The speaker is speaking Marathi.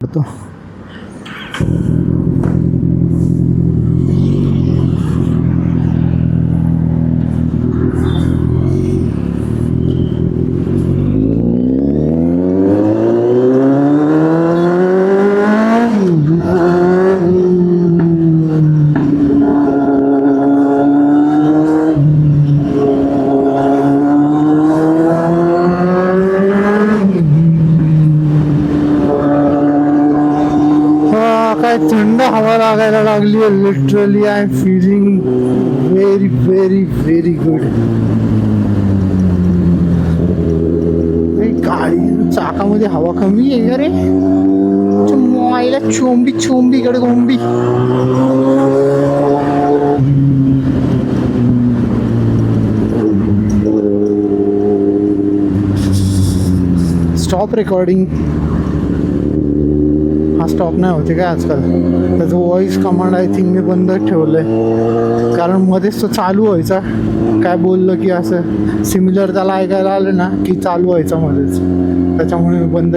पडतो. काय थंड हवा लागायला लागली आहे. Literally I am feeling very very very good. गाडी चाकामध्ये हवा कमी आहे का रे? मोबाईला चोंबी चोंबी कडे गोंबी. Stop recording. हा स्टॉप नाही होते काय आजकाल. त्याचं व्हॉइस कमांड आय थिंक मी बंद ठेवलंय, कारण मध्येच तो चालू व्हायचा. काय बोललं की असं सिमिलर त्याला ऐकायला आलं ना की चालू व्हायचा मध्येच, त्याच्यामुळे मी बंद